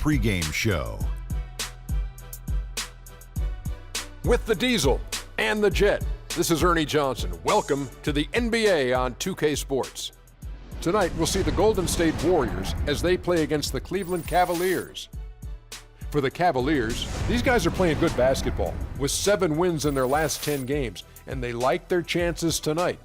pregame show. With the Diesel and the Jet, this is Ernie Johnson. Welcome to the NBA on 2K Sports. Tonight, we'll see the Golden State Warriors as they play against the Cleveland Cavaliers. For the Cavaliers, these guys are playing good basketball with 7 wins in their last 10 games, and they like their chances tonight.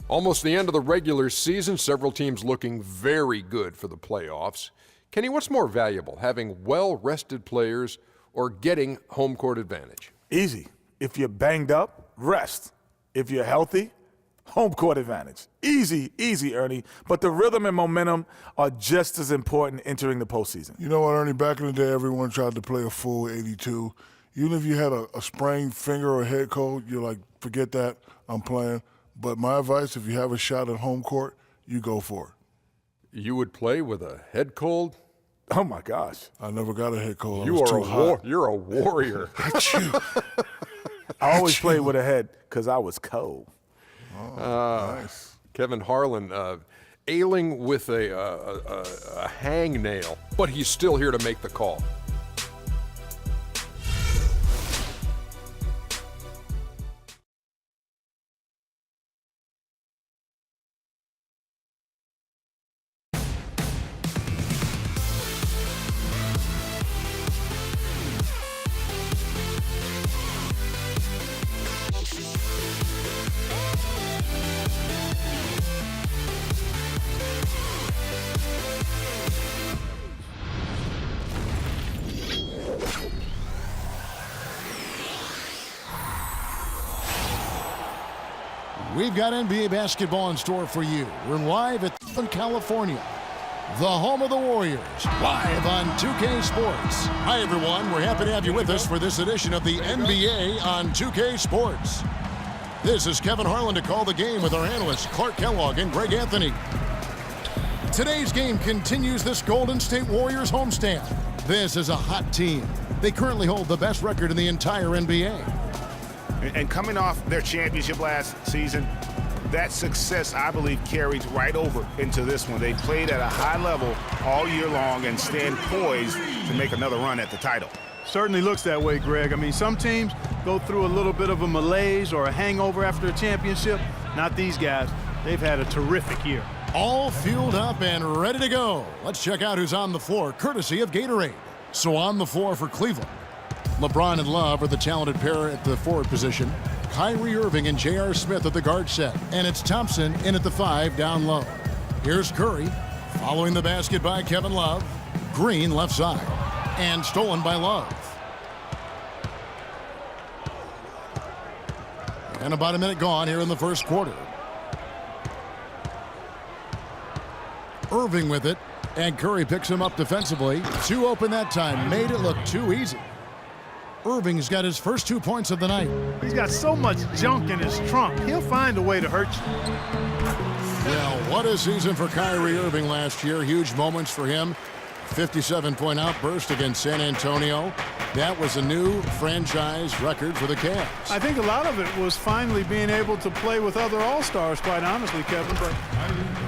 Almost the end of the regular season, several teams looking very good for the playoffs. Kenny, what's more valuable, having well-rested players or getting home court advantage? Easy. If you're banged up, rest. If you're healthy, home court advantage. Easy, easy, Ernie. But the rhythm and momentum are just as important entering the postseason. You know what, Ernie? Back in the day, everyone tried to play a full 82. Even if you had a sprained finger or head cold, you're like, forget that, I'm playing. But my advice, if you have a shot at home court, you go for it. You would play with a head cold? Oh, my gosh. I never got a head cold. You're a warrior. I always played with a head because I was cold. Oh, nice. Kevin Harlan ailing with a hangnail, but he's still here to make the call. We've got NBA basketball in store for you. We're live at California, the home of the Warriors, live on 2K Sports. Hi, everyone. We're happy to have you with us for this edition of the NBA on 2K Sports. This is Kevin Harlan to call the game with our analysts Clark Kellogg and Greg Anthony. Today's game continues this Golden State Warriors homestand. This is a hot team. They currently hold the best record in the entire NBA. And coming off their championship last season, that success, I believe, carries right over into this one. They played at a high level all year long and stand poised to make another run at the title. Certainly looks that way, Greg. I mean, some teams go through a little bit of a malaise or a hangover after a championship. Not these guys. They've had a terrific year. All fueled up and ready to go. Let's check out who's on the floor, courtesy of Gatorade. So on the floor for Cleveland, LeBron and Love are the talented pair at the forward position. Kyrie Irving and J.R. Smith at the guard set. And it's Thompson in at the 5 down low. Here's Curry, following the basket by Kevin Love. Green left side. And stolen by Love. And about a minute gone here in the first quarter. Irving with it. And Curry picks him up defensively. 2 open that time. Made it look too easy. Irving's got his first 2 points of the night. He's got so much junk in his trunk. He'll find a way to hurt you. Well, what a season for Kyrie Irving last year. Huge moments for him. 57-point outburst against San Antonio. That was a new franchise record for the Cavs. I think a lot of it was finally being able to play with other All-Stars, quite honestly, Kevin. But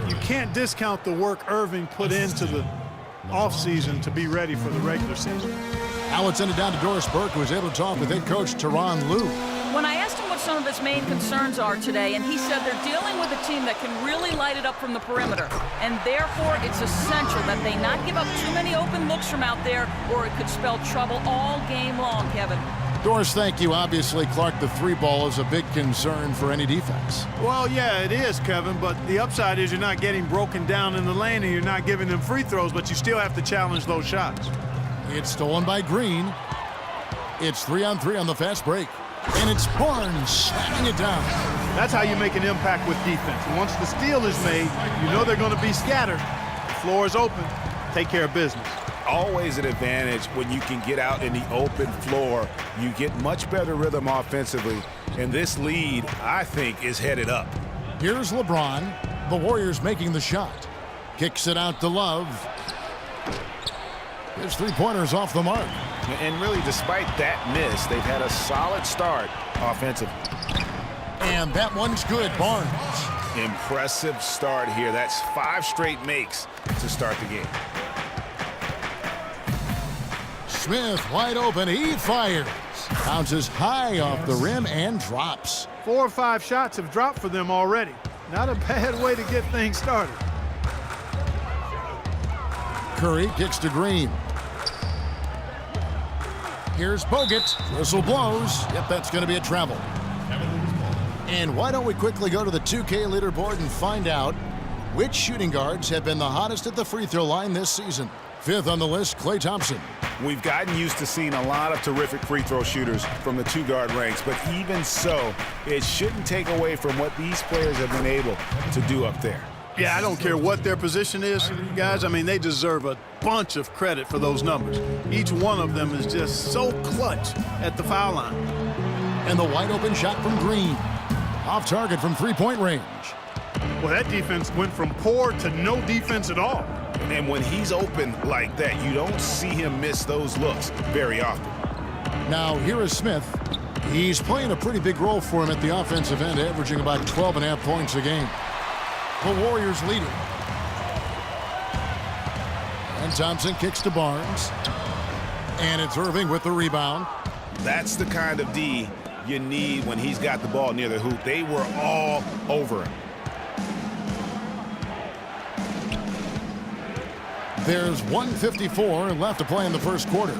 you can't discount the work Irving put into the offseason to be ready for the regular season. Now it's ended down to Doris Burke, who was able to talk with head coach Tyronn Lue. When I asked him what some of his main concerns are today, and he said they're dealing with a team that can really light it up from the perimeter, and therefore it's essential that they not give up too many open looks from out there, or it could spell trouble all game long, Kevin. Doris, thank you. Obviously, Clark, the 3-ball is a big concern for any defense. Well, yeah, it is, Kevin, but the upside is you're not getting broken down in the lane and you're not giving them free throws, but you still have to challenge those shots. It's stolen by Green. It's 3-on-3 on the fast break. And it's Barnes slamming it down. That's how you make an impact with defense. And once the steal is made, you know they're going to be scattered. The floor is open. Take care of business. Always an advantage when you can get out in the open floor. You get much better rhythm offensively. And this lead, I think, is headed up. Here's LeBron. The Warriors making the shot. Kicks it out to Love. His 3-pointers off the mark. And really, despite that miss, they've had a solid start offensively. And that one's good, Barnes. Impressive start here. That's 5 straight makes to start the game. Smith wide open. He fires. Bounces high off the rim and drops. 4 or 5 shots have dropped for them already. Not a bad way to get things started. Curry kicks to Green. Here's Bogut. Whistle blows. Yep, that's going to be a travel. And why don't we quickly go to the 2K leaderboard and find out which shooting guards have been the hottest at the free throw line this season. 5th on the list, Klay Thompson. We've gotten used to seeing a lot of terrific free throw shooters from the 2-guard ranks, but even so, it shouldn't take away from what these players have been able to do up there. Yeah, I don't care what their position is, guys. I mean, they deserve a bunch of credit for those numbers. Each one of them is just so clutch at the foul line. And the wide open shot from Green. Off target from three-point range. Well, that defense went from poor to no defense at all. And when he's open like that, you don't see him miss those looks very often. Now, here is Smith. He's playing a pretty big role for him at the offensive end, averaging about 12.5 points a game. The Warriors leading. And Thompson kicks to Barnes. And it's Irving with the rebound. That's the kind of D you need when he's got the ball near the hoop. They were all over him. There's 1:54 left to play in the first quarter.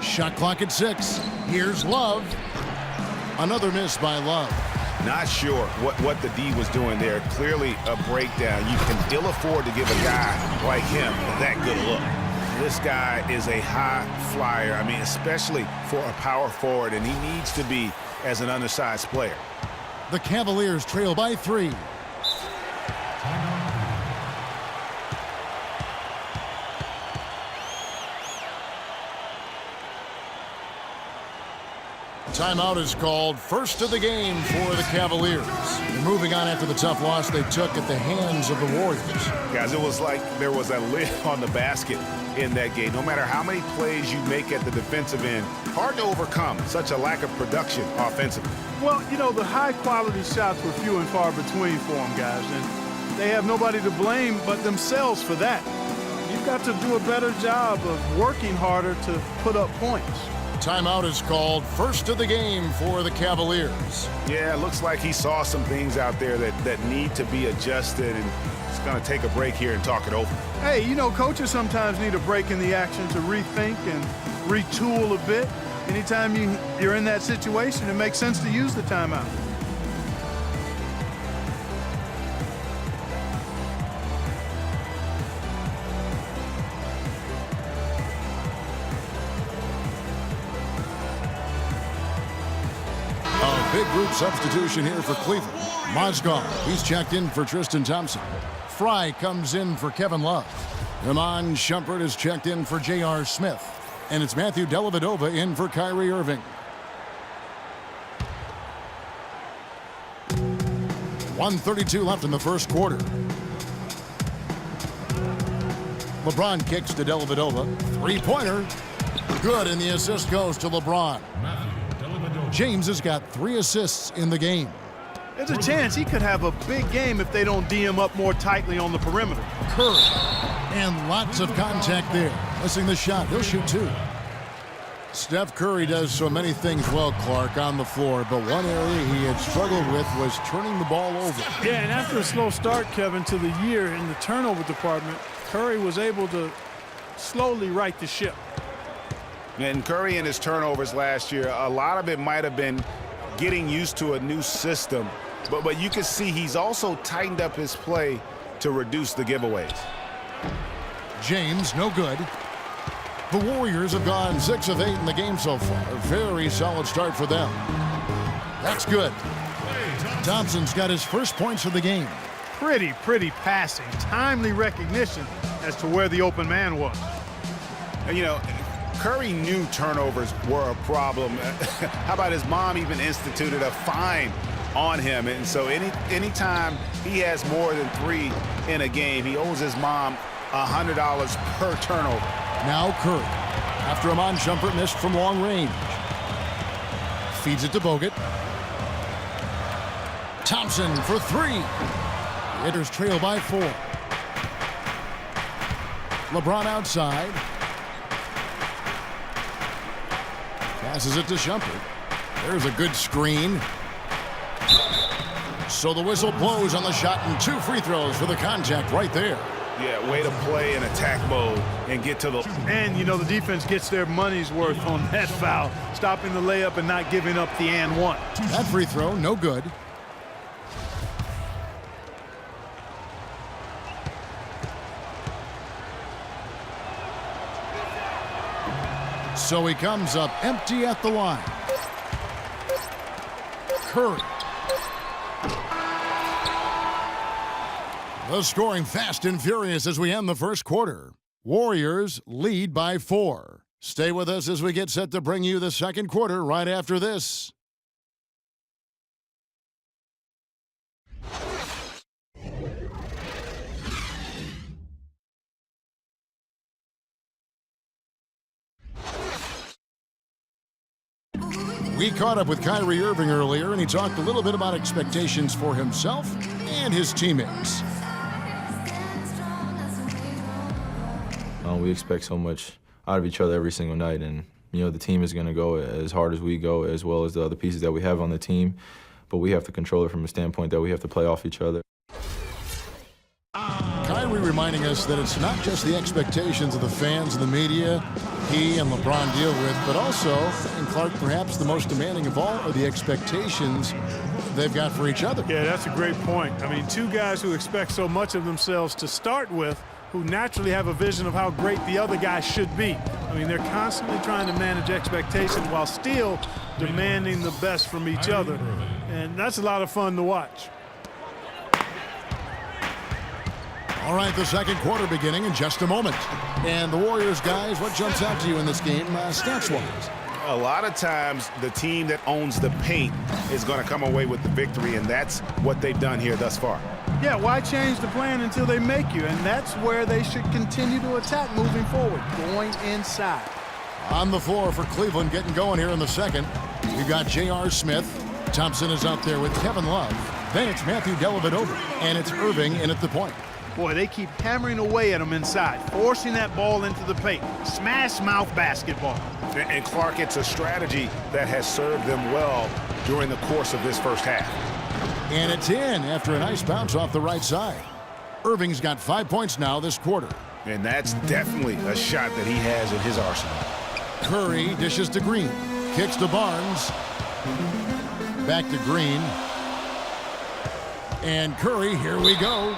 Shot clock at 6. Here's Love. Another miss by Love. Not sure what the D was doing there. Clearly a breakdown. You can ill afford to give a guy like him that good a look. This guy is a high flyer. I mean, especially for a power forward, and he needs to be as an undersized player. The Cavaliers trail by 3. Timeout is called. First of the game for the Cavaliers. They're moving on after the tough loss they took at the hands of the Warriors. Guys, it was like there was a lid on the basket in that game. No matter how many plays you make at the defensive end, hard to overcome such a lack of production offensively. Well, you know, the high-quality shots were few and far between for them, guys, and they have nobody to blame but themselves for that. You've got to do a better job of working harder to put up points. Timeout is called. First of the game for the Cavaliers. Yeah, it looks like he saw some things out there that need to be adjusted, and he's going to take a break here and talk it over. Hey, you know, coaches sometimes need a break in the action to rethink and retool a bit. Anytime you're in that situation, it makes sense to use the timeout. Big group substitution here for Cleveland. Mozgov, he's checked in for Tristan Thompson. Fry comes in for Kevin Love. Iman Shumpert is checked in for J.R. Smith. And it's Matthew Dellavedova in for Kyrie Irving. 1:32 left in the first quarter. LeBron kicks to Dellavedova. Three-pointer. Good, and the assist goes to LeBron. James has got 3 assists in the game. There's a chance he could have a big game if they don't D him up more tightly on the perimeter. Curry. And lots of contact there. Missing the shot. He'll shoot 2. Steph Curry does so many things well, Clark, on the floor, but one area he had struggled with was turning the ball over. Yeah, and after a slow start, Kevin, to the year in the turnover department, Curry was able to slowly right the ship. And Curry and his turnovers last year, a lot of it might have been getting used to a new system, but you can see he's also tightened up his play to reduce the giveaways. James, no good. The Warriors have gone 6 of 8 in the game so far. A very solid start for them. That's good. Thompson's got his first points of the game. Pretty passing. Timely recognition as to where the open man was. And, you know, Curry knew turnovers were a problem. How about his mom even instituted a fine on him? And so anytime he has more than 3 in a game, he owes his mom $100 per turnover. Now Curry, after Iman Shumpert missed from long range. Feeds it to Bogut. Thompson for 3. The Raiders trail by 4. LeBron outside. Passes it to Shumpert. There's a good screen. So the whistle blows on the shot and 2 free throws for the contact right there. Yeah, way to play in attack mode and get to the... And, you know, the defense gets their money's worth on that foul, stopping the layup and not giving up the and one. That free throw, no good. So he comes up empty at the line. Curry. The scoring fast and furious as we end the first quarter. Warriors lead by 4. Stay with us as we get set to bring you the second quarter right after this. We caught up with Kyrie Irving earlier, and he talked a little bit about expectations for himself and his teammates. We expect so much out of each other every single night, and you know the team is going to go as hard as we go, as well as the other pieces that we have on the team. But we have to control it from a standpoint that we have to play off each other. Kyrie reminding us that it's not just the expectations of the fans and the media he and LeBron deal with, but also, and Clark, perhaps the most demanding of all, are the expectations they've got for each other. Yeah, that's a great point. I mean, 2 guys who expect so much of themselves to start with, who naturally have a vision of how great the other guy should be. I mean, they're constantly trying to manage expectations while still demanding the best from each other. And that's a lot of fun to watch. All right, the second quarter beginning in just a moment. And the Warriors, guys, what jumps out to you in this game, stats-wise? A lot of times, the team that owns the paint is going to come away with the victory, and that's what they've done here thus far. Yeah, why change the plan until they make you? And that's where they should continue to attack moving forward, going inside. On the floor for Cleveland getting going here in the second. We've got J.R. Smith. Thompson is out there with Kevin Love. Then it's Matthew Dellavedova, and it's Irving in at the point. Boy, they keep hammering away at them inside, forcing that ball into the paint. Smash mouth basketball. And Clark, it's a strategy that has served them well during the course of this first half. And it's in after a nice bounce off the right side. Irving's got 5 points now this quarter. And that's definitely a shot that he has in his arsenal. Curry dishes to Green. Kicks to Barnes. Back to Green. And Curry, here we go.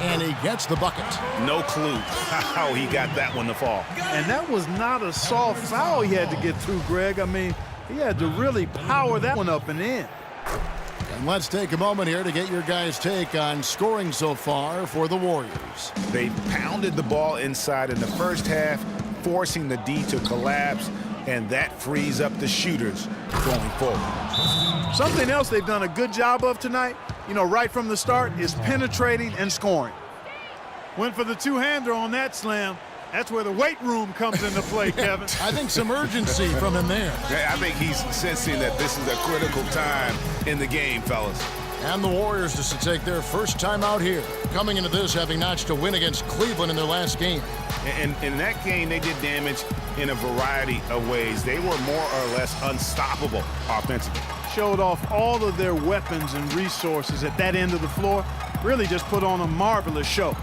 And he gets the bucket. No clue how he got that one to fall. And that was not a soft foul he had to get through, Greg. I mean, he had to really power that one up and in. And let's take a moment here to get your guys' take on scoring so far for the Warriors. They pounded the ball inside in the first half, forcing the D to collapse, and that frees up the shooters going forward. Something else they've done a good job of tonight, you know, right from the start, is penetrating and scoring. Went for the two-hander on that slam. That's where the weight room comes into play, Kevin. I think some urgency from him there. I think he's sensing that this is a critical time in the game, fellas. And the Warriors just to take their first time out here, coming into this having notched a win against Cleveland in their last game. And in that game, they did damage in a variety of ways. They were more or less unstoppable offensively. Showed off all of their weapons and resources at that end of the floor. Really just put on a marvelous show.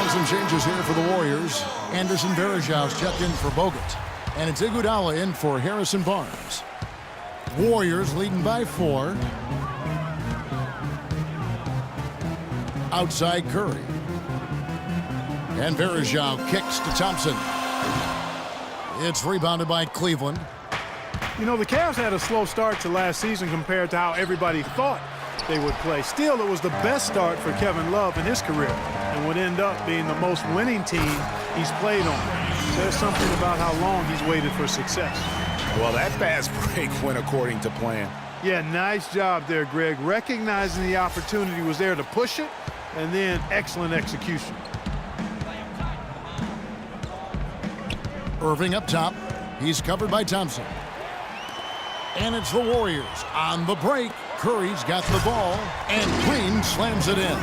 Some changes here for the Warriors. Anderson Varejau's checked in for Bogut. And it's Iguodala in for Harrison Barnes. Warriors leading by 4. Outside Curry. And Varejau kicks to Thompson. It's rebounded by Cleveland. You know, the Cavs had a slow start to last season compared to how everybody thought they would play. Still, it was the best start for Kevin Love in his career and would end up being the most winning team he's played on. There's something about how long he's waited for success. Well, that fast break went according to plan. Yeah, nice job there, Greg. Recognizing the opportunity was there to push it, and then excellent execution. Irving up top. He's covered by Thompson. And it's the Warriors on the break. Curry's got the ball, and Green slams it in.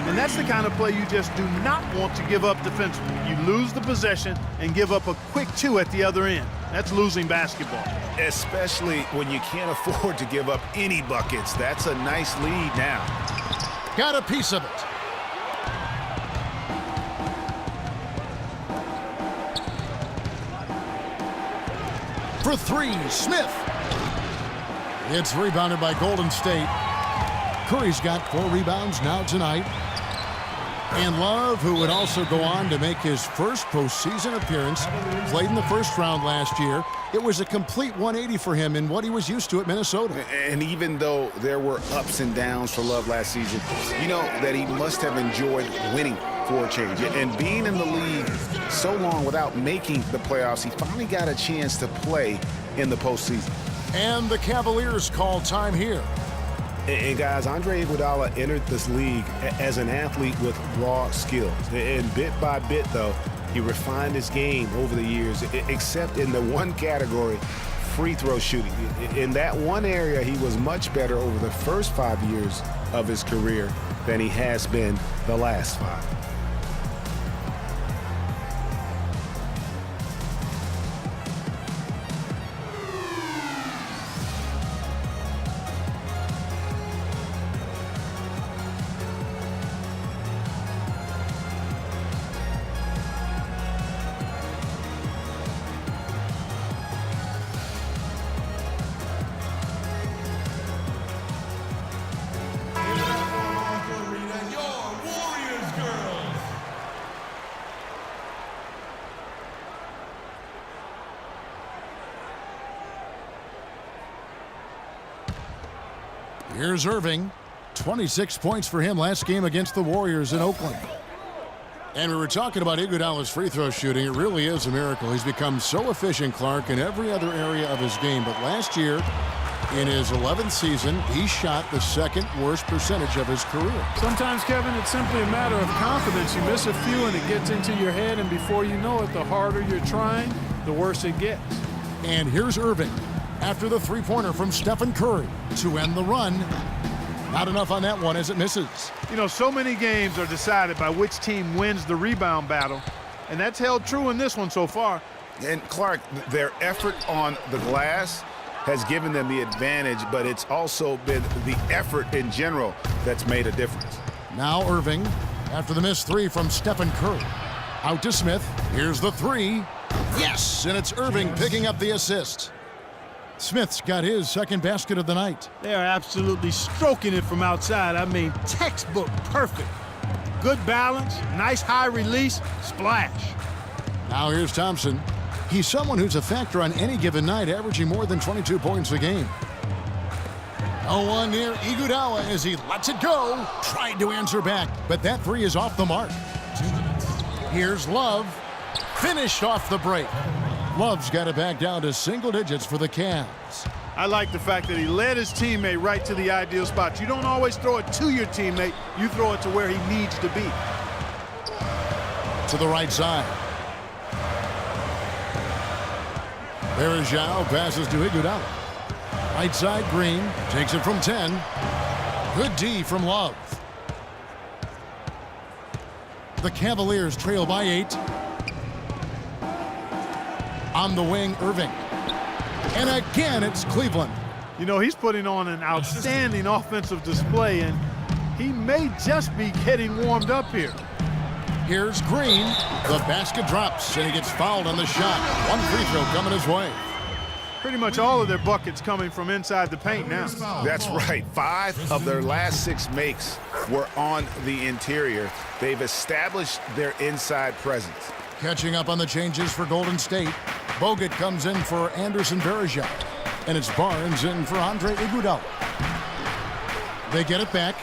And that's the kind of play you just do not want to give up defensively. You lose the possession and give up a quick 2 at the other end. That's losing basketball. Especially when you can't afford to give up any buckets. That's a nice lead now. Got a piece of it. For 3, Smith. It's rebounded by Golden State. Curry's got 4 rebounds now tonight. And Love, who would also go on to make his first postseason appearance, played in the first round last year. It was a complete 180 for him in what he was used to at Minnesota. And even though there were ups and downs for Love last season, you know that he must have enjoyed winning for a change. And being in the league so long without making the playoffs, he finally got a chance to play in the postseason. And the Cavaliers call time here. And guys, Andre Iguodala entered this league as an athlete with raw skills. And bit by bit, though, he refined his game over the years, except in the one category, free throw shooting. In that one area, he was much better over the first 5 years of his career than he has been the last 5. Here's Irving. 26 points for him last game against the Warriors in Oakland. And we were talking about Iguodala's free throw shooting. It really is a miracle. He's become so efficient, Clark, in every other area of his game. But last year, in his 11th season, he shot the 2nd worst percentage of his career. Sometimes, Kevin, it's simply a matter of confidence. You miss a few and it gets into your head, and before you know it, the harder you're trying, the worse it gets. And here's Irving after the three-pointer from Stephen Curry to end the run. Not enough on that one as it misses. You know, so many games are decided by which team wins the rebound battle, and that's held true in this one so far. And Clark, their effort on the glass has given them the advantage, but it's also been the effort in general that's made a difference. Now Irving after the missed 3 from Stephen Curry. Out to Smith. Here's the 3. Yes, and it's Irving picking up the assist. Smith's got his 2nd basket of the night. They are absolutely stroking it from outside. I mean, textbook perfect. Good balance, nice high release, splash. Now here's Thompson. He's someone who's a factor on any given night, averaging more than 22 points a game. No one near Iguodala as he lets it go. Tried to answer back, but that 3 is off the mark. Here's Love. Finished off the break. Love's got it back down to single digits for the Cavs. I like the fact that he led his teammate right to the ideal spot. You don't always throw it to your teammate. You throw it to where he needs to be. To the right side. Verajao passes to Iguodala. Right side, Green takes it from 10. Good D from Love. The Cavaliers trail by 8. On the wing, Irving. And again, it's Cleveland. You know, he's putting on an outstanding offensive display, and he may just be getting warmed up here. Here's Green. The basket drops, and he gets fouled on the shot. One free throw coming his way. Pretty much all of their buckets coming from inside the paint now. That's right. 5 of their last 6 makes were on the interior. They've established their inside presence. Catching up on the changes for Golden State. Bogut comes in for Anderson Varejao. And it's Barnes in for Andre Iguodala. They get it back.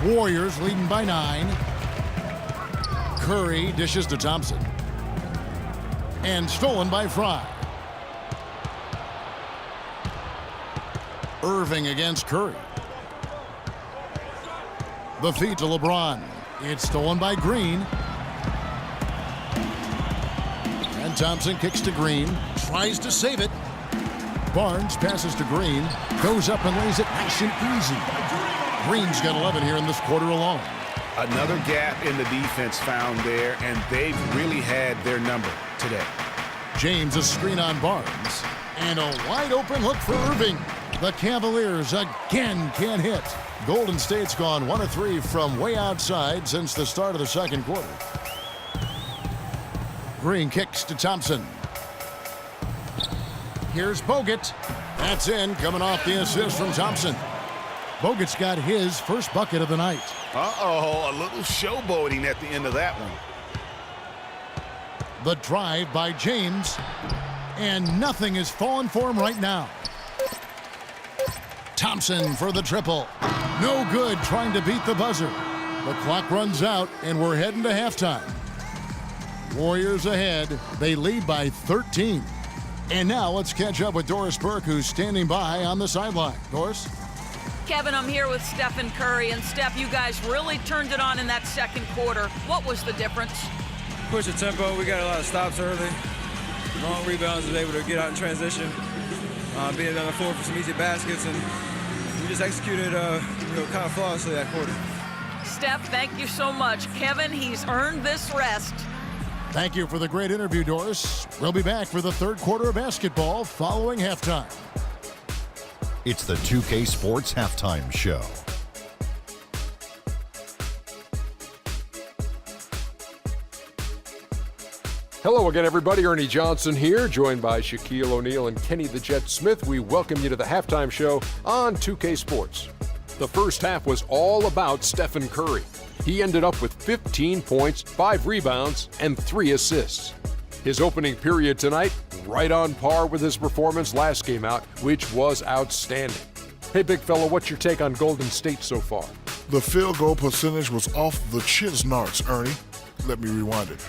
Warriors leading by 9. Curry dishes to Thompson. And stolen by Fry. Irving against Curry. The feed to LeBron. It's stolen by Green. And Thompson kicks to Green. Tries to save it. Barnes passes to Green. Goes up and lays it nice and easy. Green's got 11 here in this quarter alone. Another gap in the defense found there, and they've really had their number today. James a screen on Barnes. And a wide open look for Irving. The Cavaliers again can't hit. Golden State's gone 1 of 3 from way outside since the start of the second quarter. Green kicks to Thompson. Here's Bogut. That's in, coming off the assist from Thompson. Bogut's got his first bucket of the night. Uh-oh, a little showboating at the end of that one. The drive by James. And nothing is falling for him right now. Thompson for the triple. No good trying to beat the buzzer. The clock runs out, and we're heading to halftime. Warriors ahead. They lead by 13. And now let's catch up with Doris Burke, who's standing by on the sideline. Doris? Kevin, I'm here with Stephen Curry. And Steph, you guys really turned it on in that second quarter. What was the difference? Push the tempo. We got a lot of stops early. Long rebounds, was able to get out in transition. Being on the floor for some easy baskets, and we just executed kind of flawlessly that quarter. Steph, thank you so much. Kevin, he's earned this rest. Thank you for the great interview, Doris. We'll be back for the third quarter of basketball following halftime. It's the 2K Sports Halftime Show. Hello again, everybody. Ernie Johnson here, joined by Shaquille O'Neal and Kenny the Jet Smith. We welcome you to the halftime show on 2K Sports. The first half was all about Stephen Curry. He ended up with 15 points, 5 rebounds, and 3 assists. His opening period tonight, right on par with his performance last game out, which was outstanding. Hey, big fella, what's your take on Golden State so far? The field goal percentage was off the chisnarts, Ernie. Let me rewind it.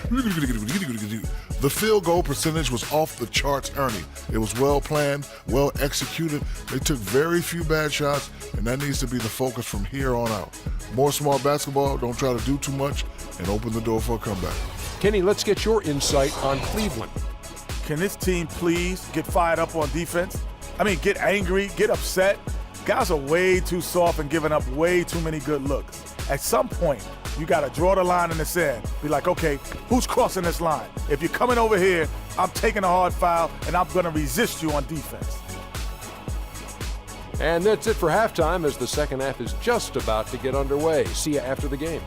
The field goal percentage was off the charts, Ernie. It was well planned, well executed. They took very few bad shots, and that needs to be the focus from here on out. More smart basketball, don't try to do too much, and open the door for a comeback. Kenny, let's get your insight on Cleveland. Can this team please get fired up on defense? I mean, get angry, get upset. Guys are way too soft and giving up way too many good looks. At some point, you got to draw the line in the sand. Be like, okay, who's crossing this line? If you're coming over here, I'm taking a hard foul, and I'm going to resist you on defense. And that's it for halftime, as the second half is just about to get underway. See you after the game.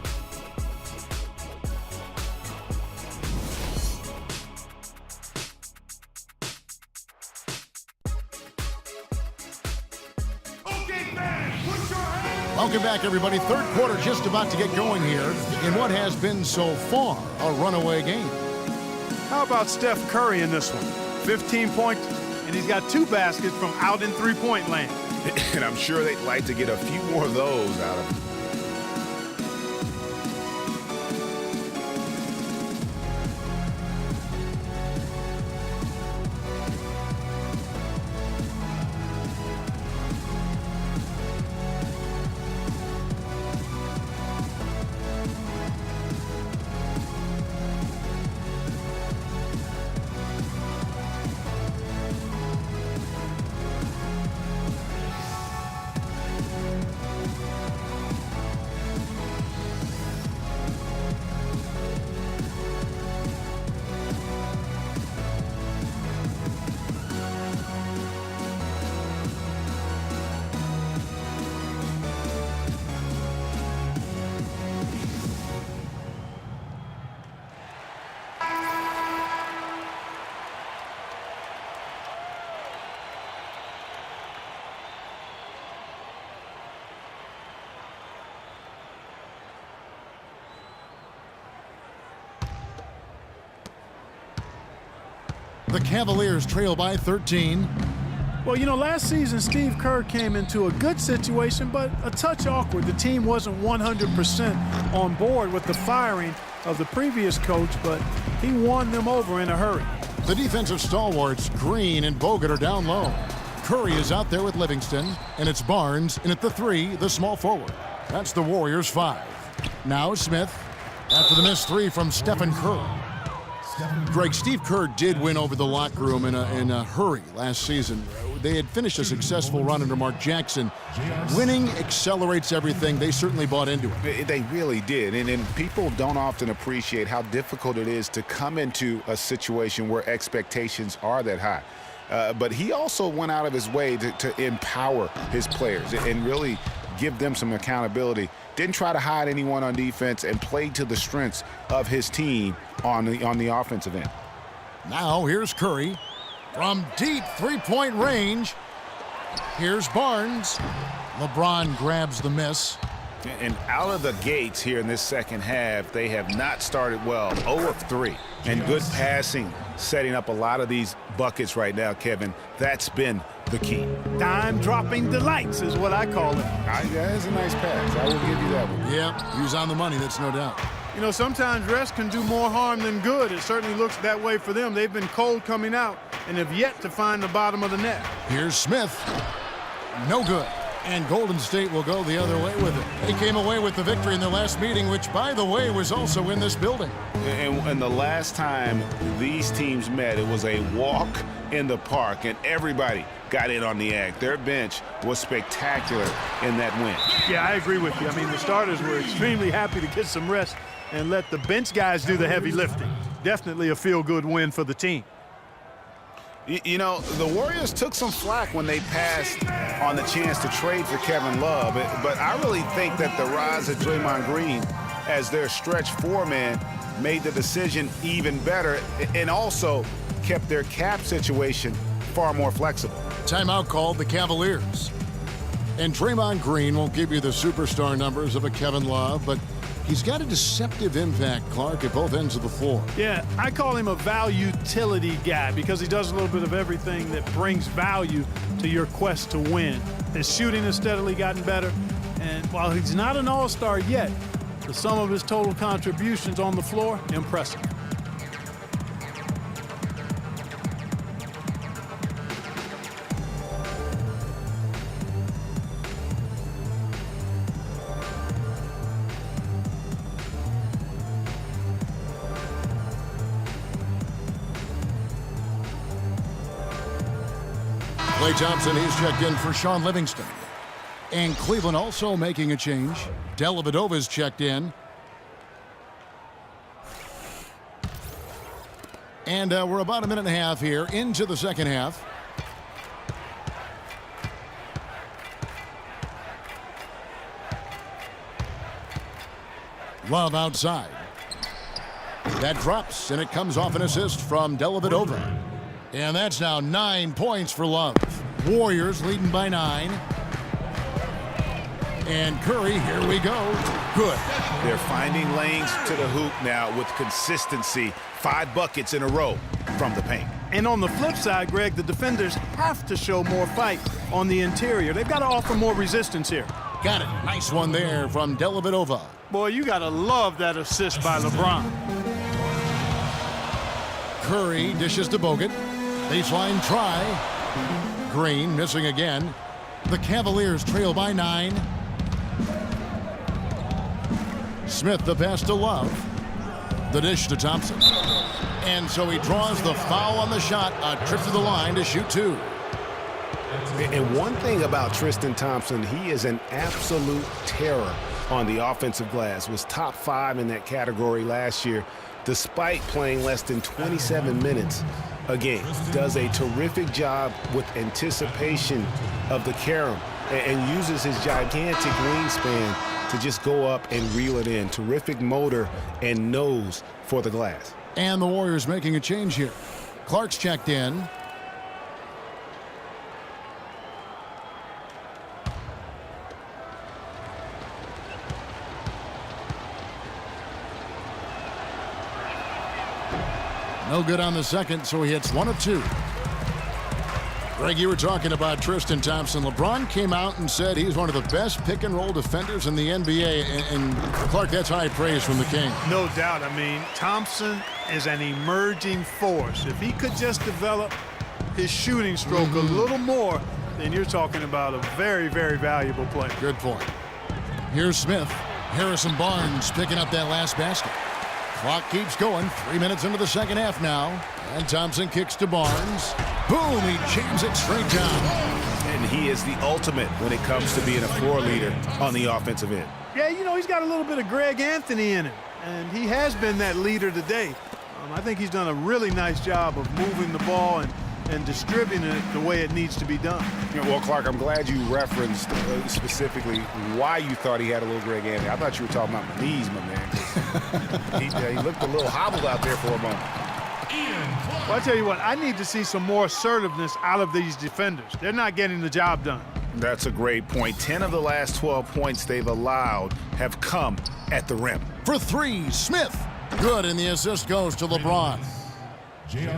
Welcome back, everybody. Third quarter just about to get going here in what has been so far a runaway game. How about Steph Curry in this one? 15 points, and he's got 2 baskets from out in three-point land. And I'm sure they'd like to get a few more of those out of him. The Cavaliers trail by 13. Well, you know, last season, Steve Kerr came into a good situation, but a touch awkward. The team wasn't 100% on board with the firing of the previous coach, but he won them over in a hurry. The defensive stalwarts, Green and Bogut, are down low. Curry is out there with Livingston, and it's Barnes, and at the 3, the small forward. That's the Warriors' 5. Now Smith, after the missed 3 from Stephen Curry. Greg, Steve Kerr did win over the locker room in a hurry last season. they had finished a successful run under Mark Jackson. Winning accelerates everything. They certainly bought into it. They really did. And people don't often appreciate how difficult it is to come into a situation where expectations are that high. But he also went out of his way to empower his players and really give them some accountability. Didn't try to hide anyone on defense and played to the strengths of his team on the offensive end. Now here's Curry from deep three-point range. Here's Barnes. LeBron grabs the miss. And out of the gates here in this second half, they have not started well. 0 of 3. And good passing, setting up a lot of these buckets right now, Kevin. That's been the key. Dime-dropping delights is what I call it. That's a nice pass. I will give you that one. Yeah, he was on the money, that's no doubt. You know, sometimes rest can do more harm than good. It certainly looks that way for them. They've been cold coming out and have yet to find the bottom of the net. Here's Smith. No good. And Golden State will go the other way with it. They came away with the victory in their last meeting, which, by the way, was also in this building. And the last time these teams met, it was a walk in the park, and everybody got in on the act. Their bench was spectacular in that win. Yeah, I agree with you. I mean, the starters were extremely happy to get some rest and let the bench guys do the heavy lifting. Definitely a feel-good win for the team. You know, the Warriors took some flack when they passed on the chance to trade for Kevin Love, but I really think that the rise of Draymond Green as their stretch four-man made the decision even better and also kept their cap situation far more flexible. Timeout called the Cavaliers. And Draymond Green won't give you the superstar numbers of a Kevin Love, but he's got a deceptive impact, Clark, at both ends of the floor. Yeah, I call him a value-utility guy because he does a little bit of everything that brings value to your quest to win. His shooting has steadily gotten better, and while he's not an all-star yet, the sum of his total contributions on the floor, impressive. Klay Thompson, he's checked in for Sean Livingston. And Cleveland also making a change. Dellavedova's checked in. And we're about a minute and a half here into the second half. Love outside. That drops, and it comes off an assist from Dellavedova. And that's now 9 points for Love. Warriors leading by 9. And Curry, here we go. Good. They're finding lanes to the hoop now with consistency. 5 buckets in a row from the paint. And on the flip side, Greg, the defenders have to show more fight on the interior. They've got to offer more resistance here. Got it. Nice one there from Dellavedova. Boy, you got to love that assist by LeBron. Curry dishes to Bogut. Baseline try. Green missing again. The Cavaliers trail by 9. Smith the pass to Love. The dish to Thompson. And so he draws the foul on the shot. A trip to the line to shoot 2. And one thing about Tristan Thompson, he is an absolute terror on the offensive glass. Was top 5 in that category last year, despite playing less than 27 minutes a game. Does a terrific job with anticipation of the carom and uses his gigantic wingspan to just go up and reel it in. Terrific motor and nose for the glass. And the Warriors making a change here. Clark's checked in. No good on the second, so he hits 1 of 2. Greg, you were talking about Tristan Thompson. LeBron came out and said he's one of the best pick-and-roll defenders in the NBA. And Clark, that's high praise from the King. No doubt. I mean, Thompson is an emerging force. If he could just develop his shooting stroke a little more, then you're talking about a very, very valuable player. Good point. Here's Smith. Harrison Barnes picking up that last basket. Clock keeps going. 3 minutes into the second half now. And Thompson kicks to Barnes. Boom, he jams it straight down. And he is the ultimate when it comes to being a floor leader on the offensive end. Yeah, you know, he's got a little bit of Greg Anthony in him, and he has been that leader today. I think he's done a really nice job of moving the ball and distributing it the way it needs to be done. Well, Clark, I'm glad you referenced specifically why you thought he had a little Greg Anthony. I thought you were talking about my knees, my man. He looked a little hobbled out there for a moment. Well, I tell you what, I need to see some more assertiveness out of these defenders. They're not getting the job done. That's a great point. 10 of the last 12 points they've allowed have come at the rim. For three, Smith. Good, and the assist goes to LeBron.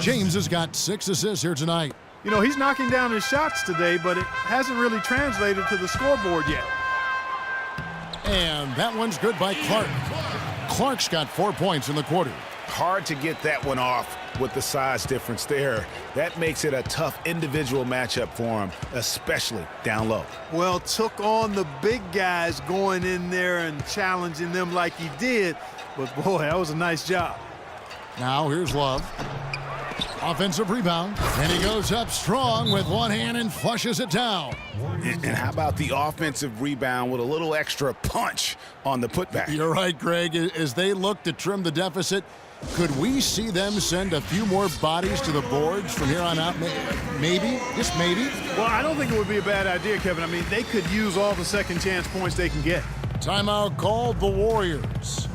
James has got 6 assists here tonight. You know, he's knocking down his shots today, but it hasn't really translated to the scoreboard yet. And that one's good by Clark. Clark's got 4 points in the quarter. Hard to get that one off with the size difference there. That makes it a tough individual matchup for him, especially down low. Well, took on the big guys going in there and challenging them like he did. But, boy, that was a nice job. Now here's Love. Offensive rebound. And he goes up strong with one hand and flushes it down. And how about the offensive rebound with a little extra punch on the putback? You're right, Greg. As they look to trim the deficit, could we see them send a few more bodies to the boards from here on out? Maybe, just maybe. Well, I don't think it would be a bad idea, Kevin. I mean, they could use all the second chance points they can get. Timeout called the Warriors.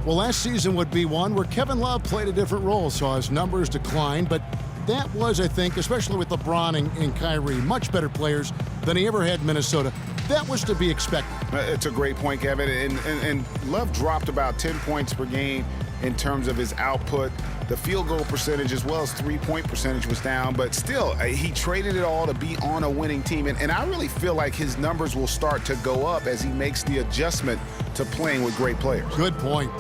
Well, last season would be one where Kevin Love played a different role, so his numbers declined, but that was, I think, especially with LeBron and Kyrie, much better players than he ever had in Minnesota. That was to be expected. It's a great point, Kevin. And Love dropped about 10 points per game in terms of his output. The field goal percentage as well as three-point percentage was down, but still, he traded it all to be on a winning team. And I really feel like his numbers will start to go up as he makes the adjustment to playing with great players. Good point.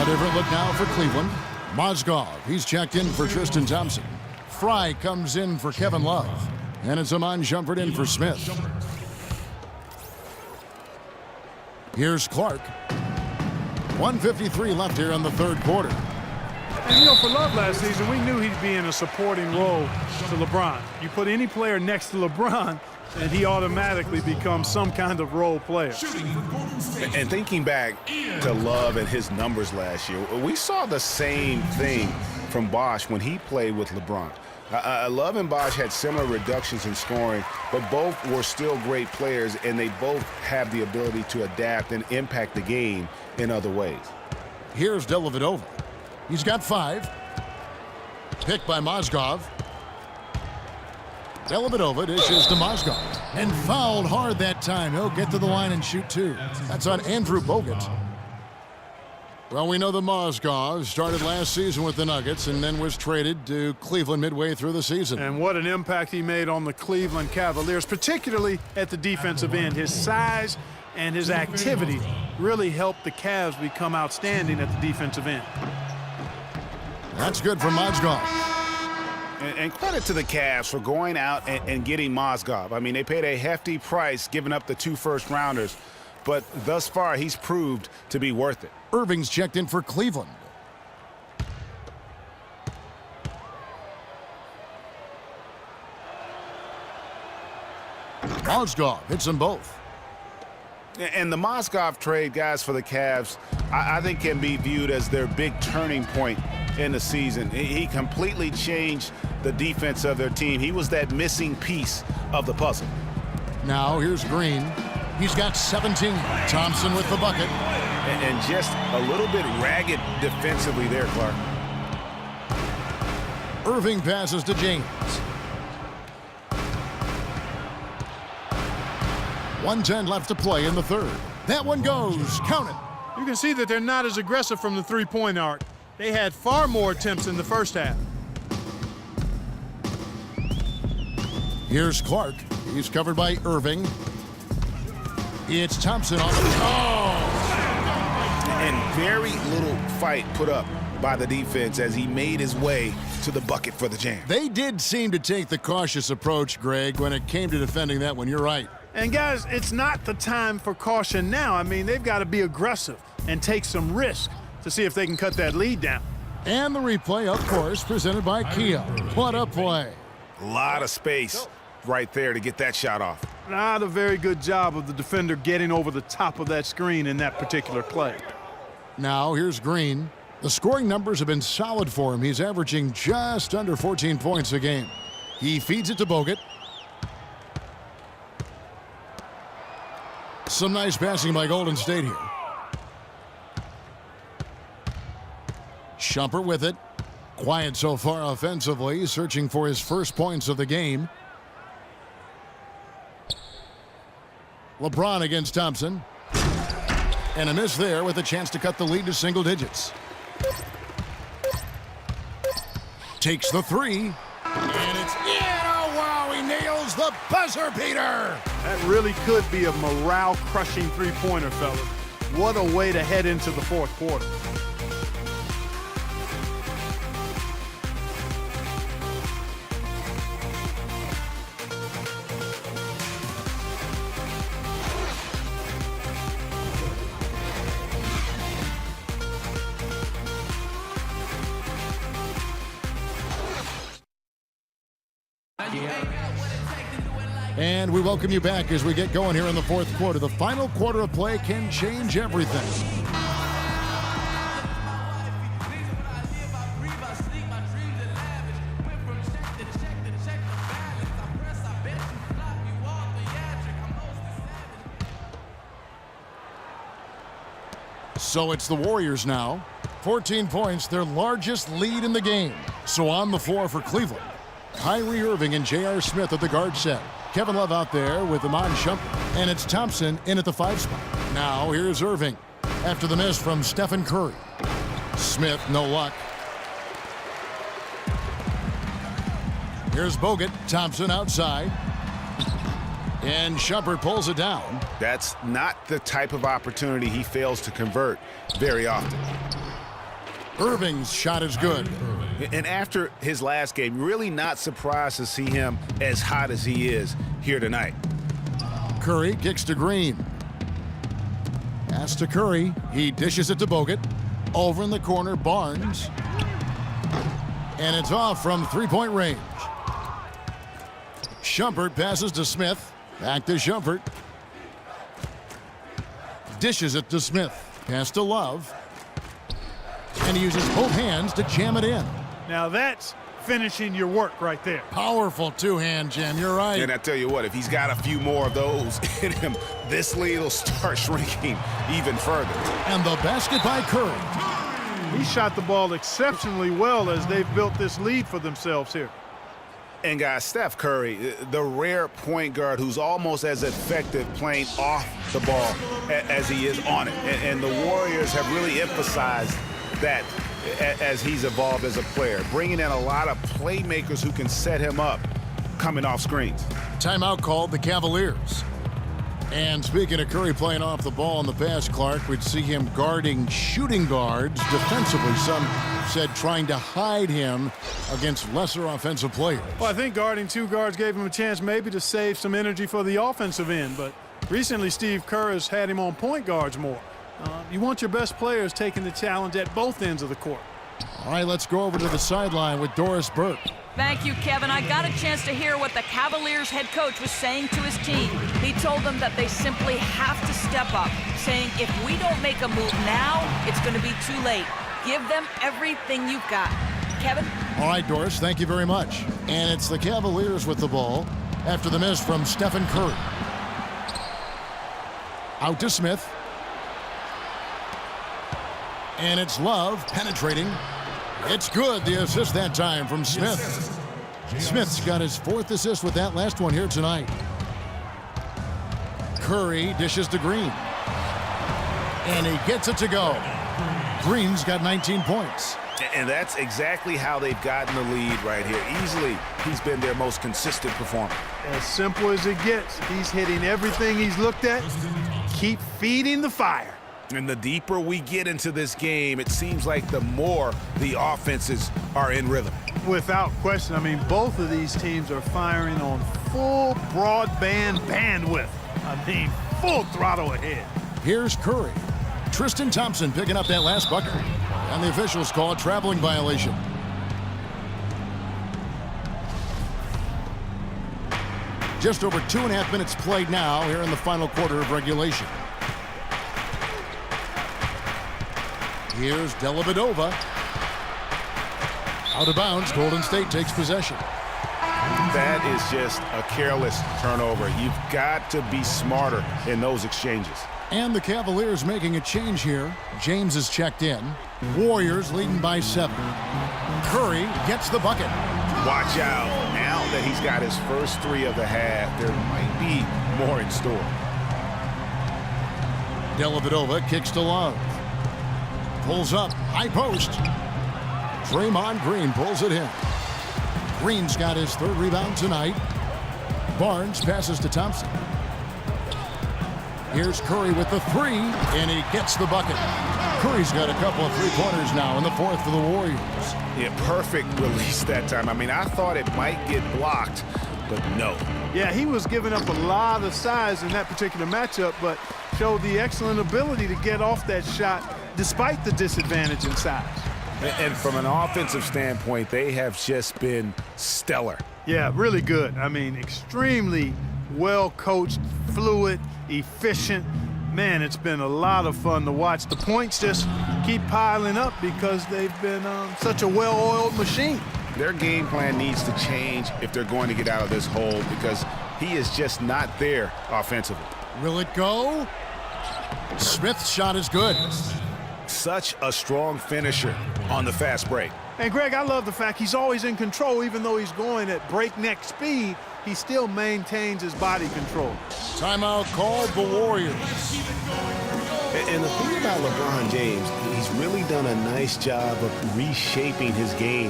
Different look now for Cleveland. Mozgov, he's checked in for Tristan Thompson. Fry comes in for Kevin Love. And it's Amon Shumpert in for Smith. Here's Clark. 1:53 left here in the third quarter. And, you know, for Love last season, we knew he'd be in a supporting role to LeBron. You put any player next to LeBron, and he automatically becomes some kind of role player. And thinking back to Love and his numbers last year, we saw the same thing from Bosh when he played with LeBron. Love and Bosh had similar reductions in scoring, but both were still great players, and they both have the ability to adapt and impact the game in other ways. Here's Dellavedova. He's got 5. Picked by Mozgov. Dellavedova dishes to Mozgov. And fouled hard that time. He'll get to the line and shoot 2. That's on Andrew Bogut. Well, we know that Mozgov started last season with the Nuggets and then was traded to Cleveland midway through the season. And what an impact he made on the Cleveland Cavaliers, particularly at the defensive end. His size and his activity really helped the Cavs become outstanding at the defensive end. That's good for Mozgov. And credit to the Cavs for going out and getting Mozgov. I mean, they paid a hefty price giving up the 2 first-rounders, but thus far he's proved to be worth it. Irving's checked in for Cleveland. Mozgov hits them both. And the Mozgov trade, guys, for the Cavs, I think can be viewed as their big turning point in the season. He completely changed the defense of their team. He was that missing piece of the puzzle. Now here's Green. He's got 17. Thompson with the bucket. And just a little bit ragged defensively there, Clark. Irving passes to James. 1:10 left to play in the third. That one goes. Count it. You can see that they're not as aggressive from the three-point arc. They had far more attempts in the first half. Here's Clark. He's covered by Irving. It's Thompson on the... And very little fight put up by the defense as he made his way to the bucket for the jam. They did seem to take the cautious approach, Greg, when it came to defending that one. You're right. And guys, it's not the time for caution now. I mean, they've got to be aggressive and take some risk to see if they can cut that lead down. And the replay, of course, presented by Kia. What a play. A lot of space right there to get that shot off. Not a very good job of the defender getting over the top of that screen in that particular play. Now here's Green. The scoring numbers have been solid for him. He's averaging just under 14 points a game. He feeds it to Bogut. Some nice passing by Golden State here. Shumpert with it. Quiet so far offensively, searching for his first points of the game. LeBron against Thompson. And a miss there with a chance to cut the lead to single digits. Takes the three. And it's in. Oh, wow, he nails the buzzer beater. That really could be a morale-crushing three-pointer, fellas. What a way to head into the fourth quarter. And we welcome you back as we get going here in the fourth quarter. The final quarter of play can change everything. So it's the Warriors now. 14 points, their largest lead in the game. So on the floor for Cleveland, Kyrie Irving and J.R. Smith at the guard set. Kevin Love out there with Iman Shumpert. And it's Thompson in at the 5 spot. Now here's Irving after the miss from Stephen Curry. Smith, no luck. Here's Bogut. Thompson outside. And Shumpert pulls it down. That's not the type of opportunity he fails to convert very often. Irving's shot is good. And after his last game, really not surprised to see him as hot as he is here tonight. Curry kicks to Green. Pass to Curry. He dishes it to Bogut. Over in the corner, Barnes. And it's off from three-point range. Shumpert passes to Smith. Back to Shumpert. Dishes it to Smith. Pass to Love. And he uses both hands to jam it in. Now that's finishing your work right there. Powerful two-hand jam, you're right. And I tell you what, if he's got a few more of those in him, this lead will start shrinking even further. And the basket by Curry. He shot the ball exceptionally well as they've built this lead for themselves here. And guys, Steph Curry, the rare point guard who's almost as effective playing off the ball as he is on it. And the Warriors have really emphasized that as he's evolved as a player, bringing in a lot of playmakers who can set him up coming off screens. Timeout called the Cavaliers. And speaking of Curry playing off the ball in the past, Clark, we'd see him guarding shooting guards defensively. Some said trying to hide him against lesser offensive players. Well, I think guarding two guards gave him a chance maybe to save some energy for the offensive end, but recently Steve Kerr has had him on point guards more. You want your best players taking the challenge at both ends of the court. All right, let's go over to the sideline with Doris Burke. Thank you, Kevin. I got a chance to hear what the Cavaliers head coach was saying to his team. He told them that they simply have to step up, saying if we don't make a move now, it's going to be too late. Give them everything you've got. Kevin? All right, Doris, thank you very much. And it's the Cavaliers with the ball after the miss from Stephen Curry. Out to Smith. And it's Love penetrating. It's good, the assist that time from Smith. Smith's got his 4th assist with that last one here tonight. Curry dishes to Green. And he gets it to go. Green's got 19 points. And that's exactly how they've gotten the lead right here. Easily, he's been their most consistent performer. As simple as it gets. He's hitting everything he's looked at. Keep feeding the fire. And the deeper we get into this game, it seems like the more the offenses are in rhythm. Without question. I mean, both of these teams are firing on full broadband bandwidth. I mean, full throttle ahead. Here's Curry. Tristan Thompson picking up that last bucket. And the officials call a traveling violation. Just over 2.5 minutes played now here in the final quarter of regulation. Here's Dellavedova. Out of bounds, Golden State takes possession. That is just a careless turnover. You've got to be smarter in those exchanges. And the Cavaliers making a change here. James is checked in. Warriors leading by 7. Curry gets the bucket. Watch out. Now that he's got his first 3 of the half, there might be more in store. Dellavedova kicks to Love. Pulls up, high post. Draymond Green pulls it in. Green's got his 3rd rebound tonight. Barnes passes to Thompson. Here's Curry with the 3, and he gets the bucket. Curry's got a couple of 3-pointers now in the 4th for the Warriors. Yeah, perfect release that time. I mean, I thought it might get blocked, but no. Yeah, he was giving up a lot of size in that particular matchup, but showed the excellent ability to get off that shot despite the disadvantage in size. And from an offensive standpoint, they have just been stellar. Yeah, really good. I mean, extremely well coached, fluid, efficient. Man, it's been a lot of fun to watch. The points just keep piling up because they've been such a well-oiled machine. Their game plan needs to change if they're going to get out of this hole because he is just not there offensively. Will it go? Smith's shot is good. Such a strong finisher on the fast break. And Greg, I love the fact he's always in control. Even though he's going at breakneck speed, he still maintains his body control. Timeout called the Warriors. And the thing about LeBron James, he's really done a nice job of reshaping his game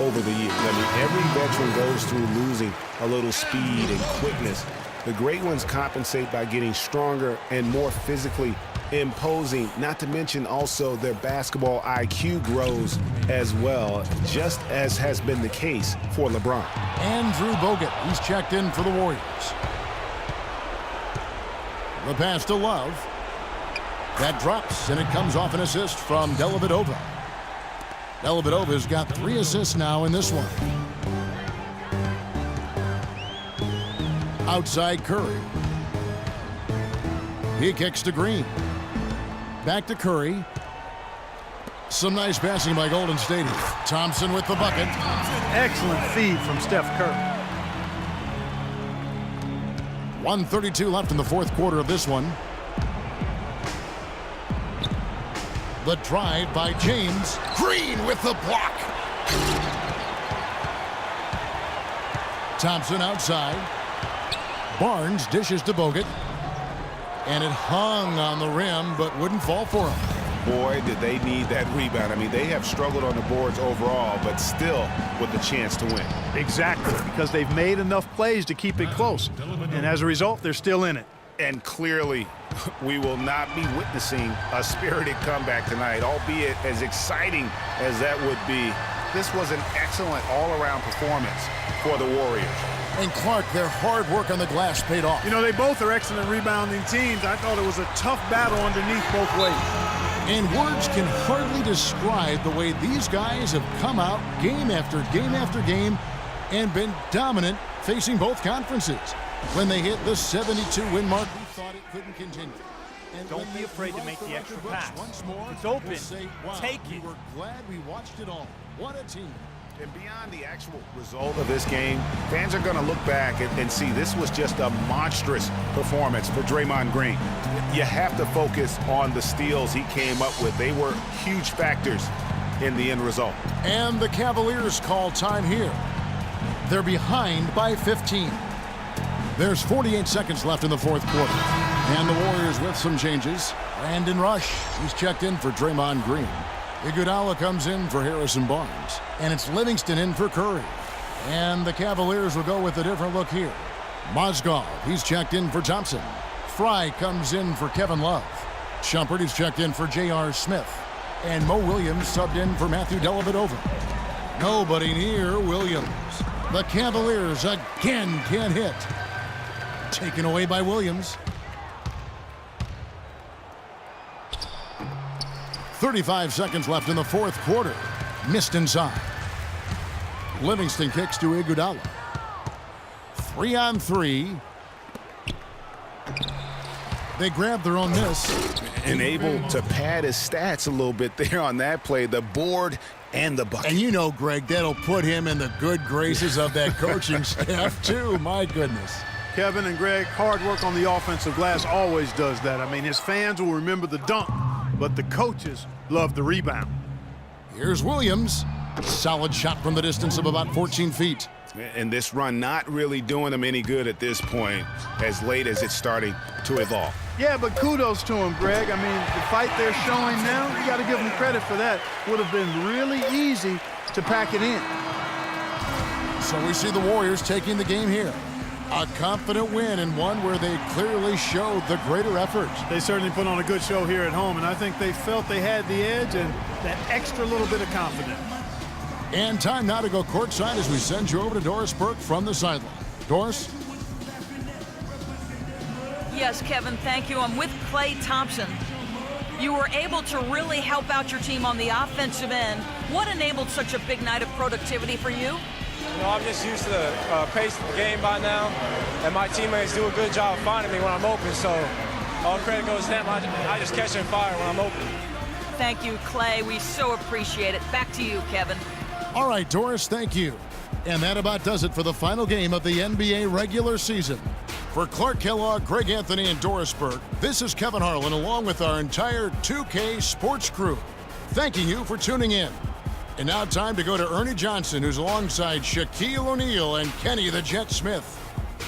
over the years. I mean, every veteran goes through losing a little speed and quickness. The great ones compensate by getting stronger and more physically imposing, not to mention also their basketball IQ grows as well, just as has been the case for LeBron. Andrew Bogut, he's checked in for the Warriors. The pass to Love. That drops, and it comes off an assist from Dellavedova. Dellavedova's got 3 assists now in this one. Outside Curry. He kicks to Green. Back to Curry. Some nice passing by Golden State. Thompson with the bucket. Excellent feed from Steph Curry. 1:32 left in the 4th quarter of this one. The drive by James. Green with the block. Thompson outside. Barnes dishes to Bogut. And it hung on the rim, but wouldn't fall for him. Boy, did they need that rebound. I mean, they have struggled on the boards overall, but still with the chance to win. Exactly, because they've made enough plays to keep it close. And as a result, they're still in it. And clearly, we will not be witnessing a spirited comeback tonight, albeit as exciting as that would be. This was an excellent all-around performance for the Warriors. And Clark, their hard work on the glass paid off. You know, they both are excellent rebounding teams. I thought it was a tough battle underneath both ways. And words can hardly describe the way these guys have come out game after game after game and been dominant facing both conferences. When they hit the 72-win mark, we thought it couldn't continue. And don't be afraid to make the extra pass. Once more, it's open. We'll say, wow, take it. We're glad we watched it all. What a team. And beyond the actual result of this game, fans are going to look back and see this was just a monstrous performance for Draymond Green. You have to focus on the steals he came up with. They were huge factors in the end result. And the Cavaliers call time here. They're behind by 15. There's 48 seconds left in the 4th quarter. And the Warriors with some changes. Brandon Rush, he's checked in for Draymond Green. Iguodala comes in for Harrison Barnes. And it's Livingston in for Curry. And the Cavaliers will go with a different look here. Mozgov, he's checked in for Thompson. Fry comes in for Kevin Love. Shumpert is checked in for J.R. Smith. And Mo Williams subbed in for Matthew Dellavedova. Nobody near Williams. The Cavaliers again can't hit. Taken away by Williams. 35 seconds left in the fourth quarter. Missed inside. Livingston kicks to Iguodala. 3-on-3. They grab their own miss. And able to pad his stats a little bit there on that play. The board and the bucket. And you know, Greg, that'll put him in the good graces of that coaching staff, too. My goodness. Kevin and Greg, hard work on the offensive glass always does that. I mean, his fans will remember the dunk, but the coaches love the rebound. Here's Williams. Solid shot from the distance of about 14 feet. And this run not really doing them any good at this point, as late as it's starting to evolve. Yeah, but kudos to him, Greg. I mean, the fight they're showing now, you got to give them credit for that. Would have been really easy to pack it in. So we see the Warriors taking the game here. A confident win, and one where they clearly showed the greater effort. They certainly put on a good show here at home, and I think they felt they had the edge and that extra little bit of confidence. And time now to go courtside as we send you over to Doris Burke from the sideline. Doris? Yes, Kevin, thank you. I'm with Klay Thompson. You were able to really help out your team on the offensive end. What enabled such a big night of productivity for you? You know, I'm just used to the pace of the game by now, and my teammates do a good job finding me when I'm open, so all credit goes to them. I just catch and fire when I'm open. Thank you, Klay. We so appreciate it. Back to you, Kevin. All right, Doris, thank you. And that about does it for the final game of the NBA regular season. For Clark Kellogg, Greg Anthony, and Doris Burke, this is Kevin Harlan along with our entire 2K Sports crew, thanking you for tuning in. And now time to go to Ernie Johnson, who's alongside Shaquille O'Neal and Kenny the Jet Smith.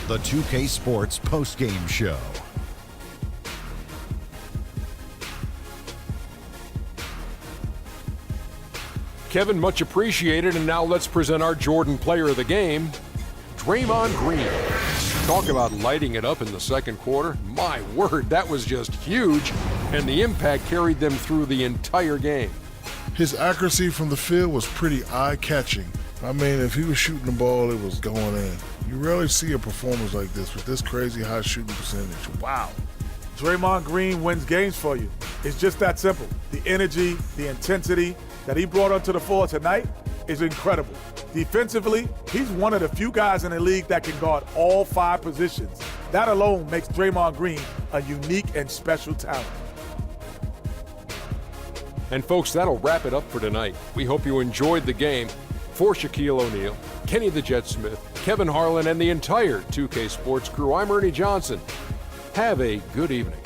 The 2K Sports postgame show. Kevin, much appreciated. And now let's present our Jordan player of the game, Draymond Green. Talk about lighting it up in the second quarter. My word, that was just huge. And the impact carried them through the entire game. His accuracy from the field was pretty eye-catching. I mean, if he was shooting the ball, it was going in. You rarely see a performance like this with this crazy high shooting percentage. Wow. Draymond Green wins games for you. It's just that simple. The energy, the intensity that he brought onto the floor tonight is incredible. Defensively, he's one of the few guys in the league that can guard all 5 positions. That alone makes Draymond Green a unique and special talent. And folks, that'll wrap it up for tonight. We hope you enjoyed the game. For Shaquille O'Neal, Kenny the Jet Smith, Kevin Harlan, and the entire 2K Sports crew, I'm Ernie Johnson. Have a good evening.